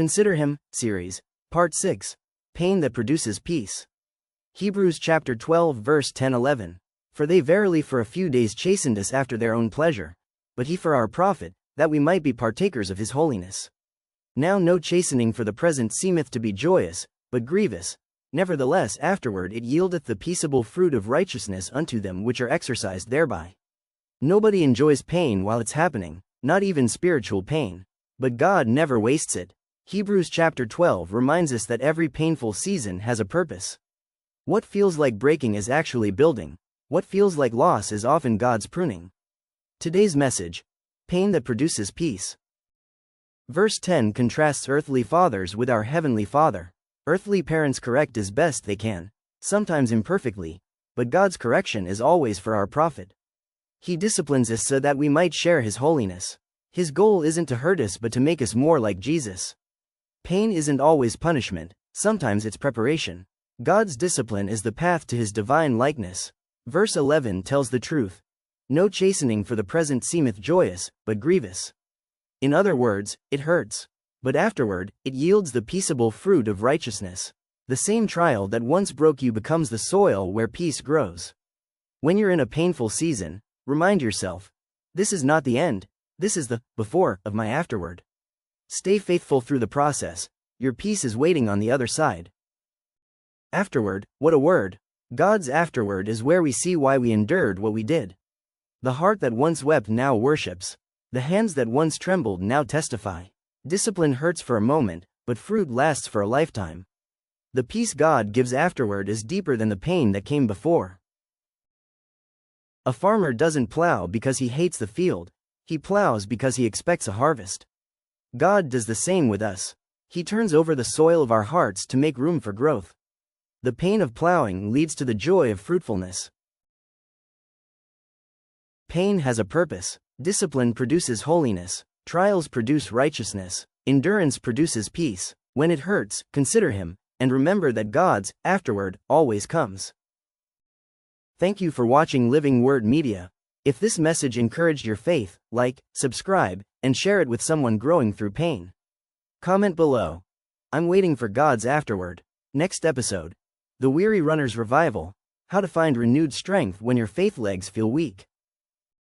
Consider Him, Series, Part 6, Pain that Produces Peace. Hebrews chapter 12 verse 10-11. For they verily for a few days chastened us after their own pleasure, but He for our profit, that we might be partakers of His holiness. Now no chastening for the present seemeth to be joyous, but grievous. Nevertheless afterward it yieldeth the peaceable fruit of righteousness unto them which are exercised thereby. Nobody enjoys pain while it's happening, not even spiritual pain. But God never wastes it. Hebrews chapter 12 reminds us that every painful season has a purpose. What feels like breaking is actually building. What feels like loss is often God's pruning. Today's message: pain that produces peace. Verse 10 contrasts earthly fathers with our heavenly Father. Earthly parents correct as best they can, sometimes imperfectly, but God's correction is always for our profit. He disciplines us so that we might share His holiness. His goal isn't to hurt us but to make us more like Jesus. Pain isn't always punishment, sometimes it's preparation. God's discipline is the path to His divine likeness. Verse 11 tells the truth. No chastening for the present seemeth joyous, but grievous. In other words, it hurts. But afterward, it yields the peaceable fruit of righteousness. The same trial that once broke you becomes the soil where peace grows. When you're in a painful season, remind yourself, this is not the end, this is the before of my afterward. Stay faithful through the process, your peace is waiting on the other side. Afterward, what a word! God's afterward is where we see why we endured what we did. The heart that once wept now worships. The hands that once trembled now testify. Discipline hurts for a moment, but fruit lasts for a lifetime. The peace God gives afterward is deeper than the pain that came before. A farmer doesn't plow because he hates the field, he plows because he expects a harvest. God does the same with us. He turns over the soil of our hearts to make room for growth. The pain of plowing leads to the joy of fruitfulness. Pain has a purpose. Discipline produces holiness. Trials produce righteousness. Endurance produces peace. When it hurts, consider Him, and remember that God's afterward always comes. Thank you for watching Living Word Media. If this message encouraged your faith, like, subscribe, and share it with someone growing through pain. Comment below. I'm waiting for God's afterward. Next episode: The Weary Runner's Revival. How to find renewed strength when your faith legs feel weak.